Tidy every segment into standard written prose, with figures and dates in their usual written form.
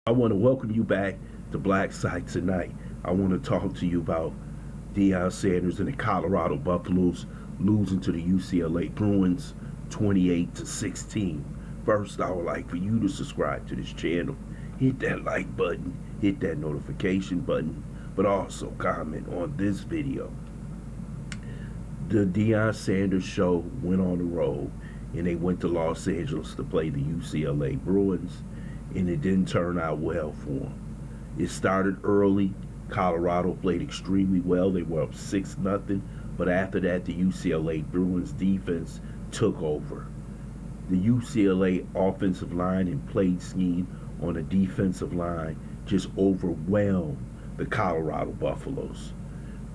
I want to welcome you back to BLACKSITE tonight. I want to talk to you about Deion Sanders and the Colorado Buffaloes losing to the UCLA Bruins 28-16. First, I would like for you to subscribe to this channel, hit that like button, hit that notification button, but also comment on this video. The Deion Sanders show went on the road, and they went to Los Angeles to play the UCLA Bruins, and it didn't turn out well for them. It started early. Colorado played extremely well. They were up 6-0, but after that, the UCLA Bruins defense took over. The UCLA offensive line and play scheme on the defensive line just overwhelmed the Colorado Buffaloes.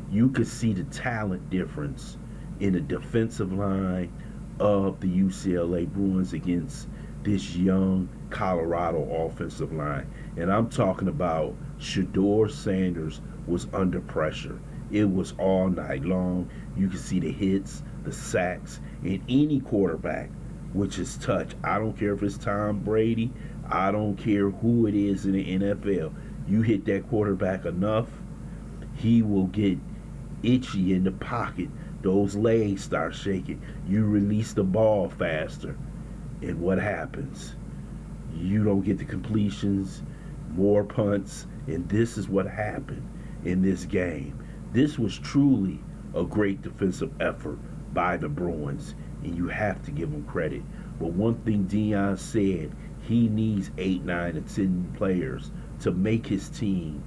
You could see the talent difference in the defensive line of the UCLA Bruins against this young Colorado offensive line. And I'm talking about Shedeur Sanders was under pressure. It was all night long. You can see the hits, the sacks, and any quarterback which is touched. I don't care if it's Tom Brady. I don't care who it is in the NFL. You hit that quarterback enough, he will get itchy in the pocket. Those legs start shaking. You release the ball faster. And what happens? You don't get the completions, more punts, and this is what happened in this game. This was truly a great defensive effort by the Bruins, and you have to give them credit. But one thing Deion said, he needs 8, 9, and 10 players to make his team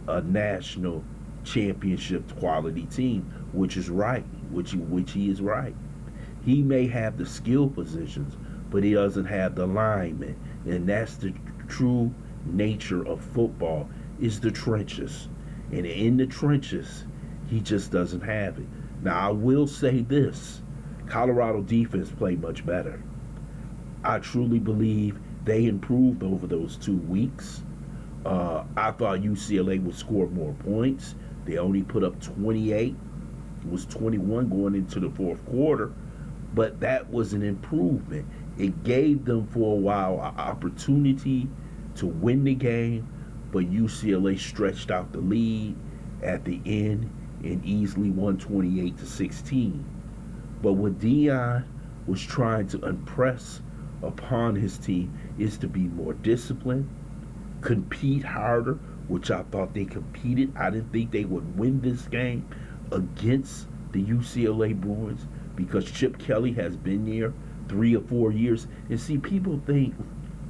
a national championship quality team, which is right, which he is right. He may have the skill positions, but he doesn't have the alignment, and that's the true nature of football, is the trenches. And in the trenches, he just doesn't have it. Now, I will say this, Colorado defense played much better. I truly believe they improved over those 2 weeks. I thought UCLA would score more points. They only put up 28. It was 21 going into the fourth quarter, but that was an improvement. It gave them for a while an opportunity to win the game, but UCLA stretched out the lead at the end and easily won 28-16. But what Deion was trying to impress upon his team is to be more disciplined, compete harder, which I thought they competed. I didn't think they would win this game against the UCLA Bruins because Chip Kelly has been there 3 or 4 years. And see, people think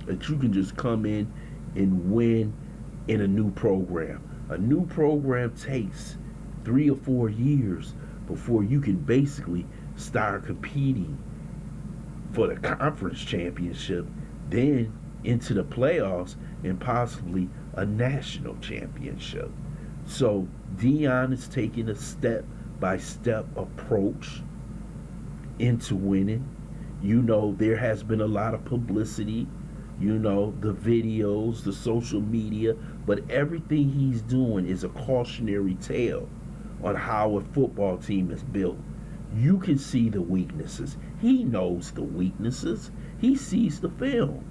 that you can just come in and win in a new program. A new program takes 3 or 4 years before you can basically start competing for the conference championship, then into the playoffs, and possibly a national championship. So Deion is taking a step-by-step approach into winning. You know, there has been a lot of publicity, you know, the videos, the social media, but everything he's doing is a cautionary tale on how a football team is built. You can see the weaknesses. He knows the weaknesses. He sees the film.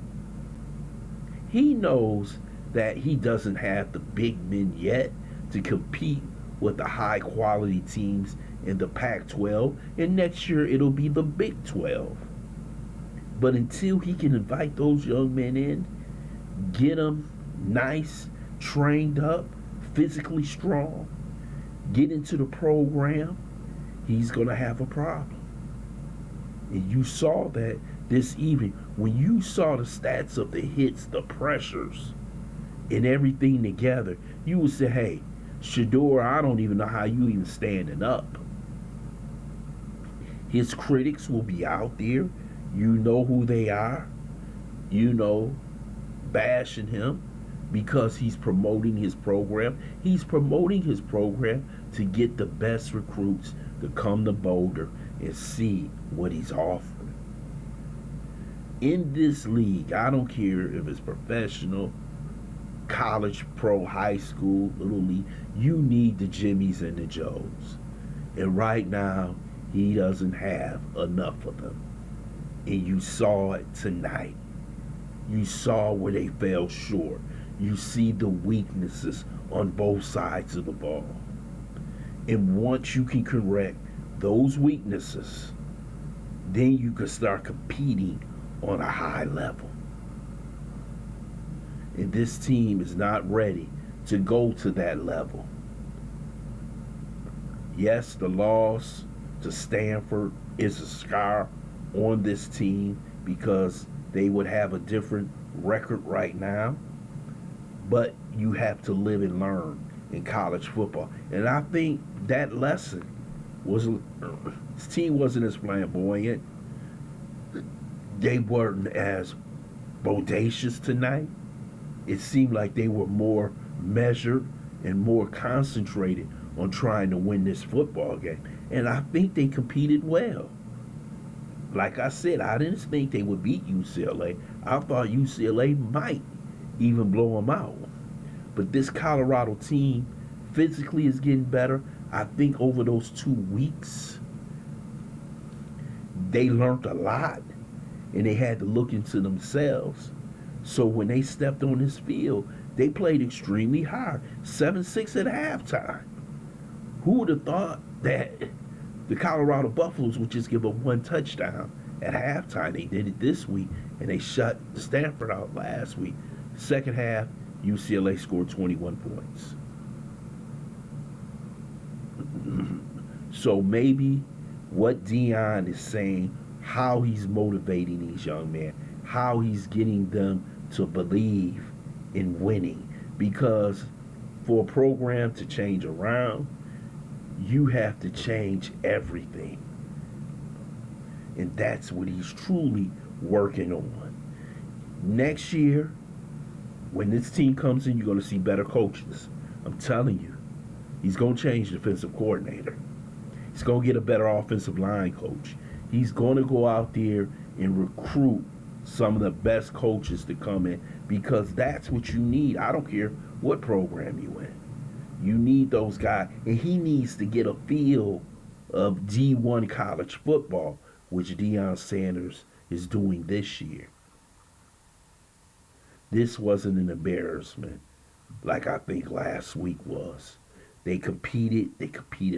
He knows that he doesn't have the big men yet to compete with the high quality teams in the Pac-12, and next year it'll be the Big 12. But until he can invite those young men in, get them nice, trained up, physically strong, get into the program, he's going to have a problem. And you saw that this evening. When you saw the stats of the hits, the pressures, and everything together, you would say, hey, Shedeur, I don't even know how you even standing up. His critics will be out there. You know who they are. You know, bashing him because he's promoting his program. He's promoting his program to get the best recruits to come to Boulder and see what he's offering. In this league, I don't care if it's professional, college, pro, high school, little league, you need the Jimmies and the Joes. And right now, he doesn't have enough of them. And you saw it tonight. You saw where they fell short. You see the weaknesses on both sides of the ball. And once you can correct those weaknesses, then you can start competing on a high level. And this team is not ready to go to that level. Yes, the loss to Stanford is a scar on this team because they would have a different record right now. But you have to live and learn in college football. And I think that lesson was this team wasn't as flamboyant. They weren't as bodacious tonight. It seemed like they were more measured and more concentrated on trying to win this football game. And I think they competed well. Like I said, I didn't think they would beat UCLA. I thought UCLA might even blow them out. But this Colorado team physically is getting better. I think over those 2 weeks, they learned a lot and they had to look into themselves. So when they stepped on this field, they played extremely hard. 7-6 at halftime. Who would have thought that the Colorado Buffaloes would just give up one touchdown at halftime? They did it this week, and they shut Stanford out last week. Second half, UCLA scored 21 points. So maybe what Deion is saying, how he's motivating these young men, how he's getting them to believe in winning. Because for a program to change around, you have to change everything. And that's what he's truly working on. Next year, when this team comes in, you're going to see better coaches. I'm telling you. He's going to change the defensive coordinator. He's going to get a better offensive line coach. He's going to go out there and recruit some of the best coaches to come in because that's what you need. I don't care what program you in. You need those guys. And he needs to get a feel of D1 college football, which Deion Sanders is doing this year. This wasn't an embarrassment like I think last week was. They competed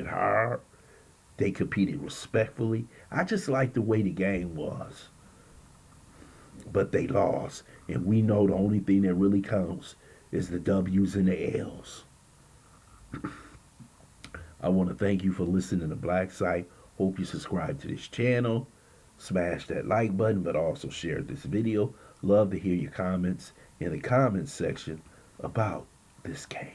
hard, they competed respectfully. I just like the way the game was. But they lost, and we know the only thing that really counts is the W's and the L's. I want to thank you for listening to BLACKSITE. Hope you subscribe to this channel. Smash that like button, but also share this video. Love to hear your comments in the comments section about this game.